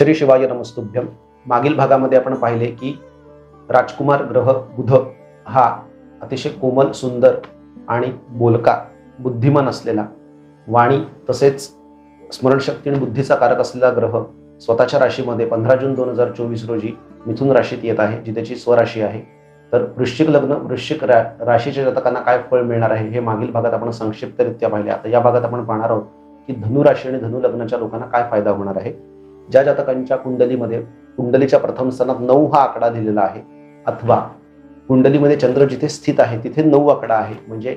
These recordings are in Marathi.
श्री शिवाय नमस्तुभ्यम। मागील भागामध्ये आपण पाहिले की राजकुमार ग्रह बुध हा अतिशय कोमल, सुंदर आणि बोलका, बुद्धिमान असलेला, वाणी तसेच स्मरणशक्ती आणि बुद्धीचा कारक असलेला ग्रह स्वतःच्या राशीमध्ये 15 जून 2024 रोजी मिथुन राशीत येत आहे, जी त्याची स्वराशी आहे। तर वृश्चिक लग्न, वृश्चिक राशीच्या जातकांना काय फळ मिळणार आहे हे मागील भागात आपण संक्षिप्तरित्या पाहिले। आता या भागात आपण पाहणार आहोत की धनु राशी आणि धनु लग्नाच्या लोकांना काय फायदा होणार आहे। ज्या जातकांच्या कुंडलीमध्ये कुंडलीच्या प्रथम स्थानात 9 हा आकडा दिलेला आहे, अथवा कुंडलीमध्ये चंद्र जिथे स्थित आहे तिथे 9 आकडा आहे, म्हणजे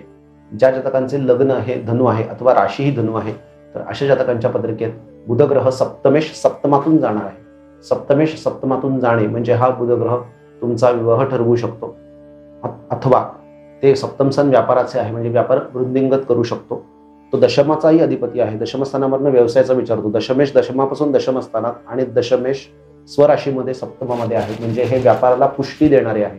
ज्या जातकांचे लग्न हे धनु आहे अथवा राशी ही धनु आहे, तर अशा जातकांच्या पत्रिकेत बुध ग्रह सप्तमेश सप्तमातून जाणार आहे। सप्तमेश सप्तमातून जाणे म्हणजे हा बुध ग्रह तुमचा विवाह ठरवू शकतो, अथवा ते सप्तम स्थान व्यापाराचे आहे, म्हणजे व्यापार वृद्धिंगत करू शकतो। तो दशमाचाही अधिपती आहे, दशमस्थानावरनं व्यवसायाचा विचारतो। दशमेश दशमापासून दशम स्थानात आणि दशमेश स्वराशीमध्ये सप्तमामध्ये आहे, म्हणजे हे व्यापाराला पुष्टी देणारे आहे।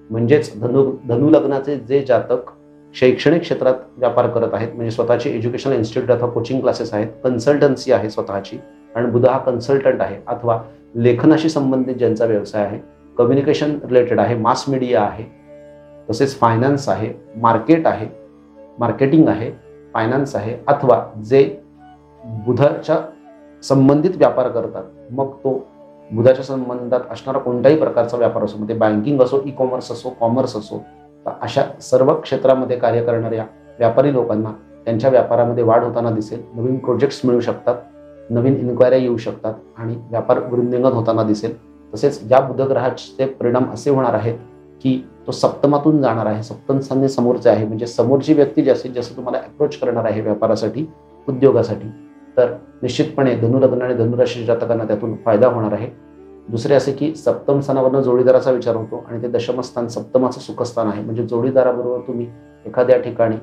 म्हणजेच धनु लग्नाचे जे जातक शैक्षणिक क्षेत्रात व्यापार करत आहेत, म्हणजे स्वतःची एज्युकेशनल इन्स्टिट्यूट अथवा कोचिंग क्लासेस आहेत, कन्सल्टन्सी आहे स्वतःची, आणि बुध हा कन्सल्टंट आहे, अथवा लेखनाशी संबंधित ज्यांचा व्यवसाय आहे, कम्युनिकेशन रिलेटेड आहे, मास मीडिया आहे, तसेच फायनान्स आहे, मार्केट आहे, मार्केटिंग आहे, फायनान्स आहे, अथवा जे बुधाच्या संबंधित व्यापार करतात, मग तो बुधाच्या संबंधात असणारा कोणत्याही प्रकारचा व्यापार असो, म्हणजे बँकिंग असो, ई कॉमर्स असो, कॉमर्स असो, तर अशा सर्व क्षेत्रामध्ये कार्य करणाऱ्या व्यापारी लोकांना त्यांच्या व्यापारामध्ये वाढ होताना दिसेल। नवीन प्रोजेक्ट्स मिळू शकतात, नवीन इन्क्वायऱ्या येऊ शकतात आणि व्यापार वृद्धिंगत होताना दिसेल। तसेच या बुध ग्रहाचे परिणाम असे होणार आहेत की तो सप्तमातून जाणार आहे, सप्तम स्थानी समोरचे आहे, म्हणजे समोरची व्यक्ती जास्तीत जास्त तुम्हाला अप्रोच करणार आहे व्यापारासाठी, उद्योगासाठी। तर निश्चितपणे धनु लग्न आणि धनु राशी जातकांना त्यातून फायदा होणार आहे। दुसरे असे की सप्तम स्थानावरनं जोडीदाराचा विचार होतो आणि ते दशमस्थान सप्तमाचं सुखस्थान आहे, म्हणजे जोडीदाराबरोबर तुम्ही एखाद्या ठिकाणी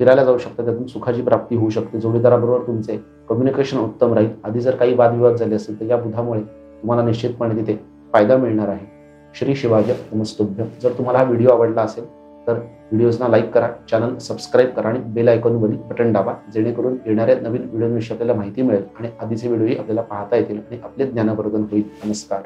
फिरायला जाऊ शकता, त्यातून सुखाची प्राप्ती होऊ शकते। जोडीदाराबरोबर तुमचे कम्युनिकेशन उत्तम राहील। आधी जर काही वादविवाद झाले असेल तर या बुधामुळे तुम्हाला निश्चितपणे तिथे फायदा मिळणार आहे। श्री शिवाय नमस्तुभ्यम। जर तुम्हाला हा व्हिडिओ आवडला असेल तर व्हिडिओजना लाईक करा, चॅनल सबस्क्राईब करा आणि बेल आयकॉनवरील बटन दाबा, जेणेकरून येणाऱ्या नवीन व्हिडिओविषयी आपल्याला माहिती मिळेल आणि आधीचे व्हिडिओही आपल्याला पाहता येतील आणि आपले ज्ञानवर्धन होईल। नमस्कार।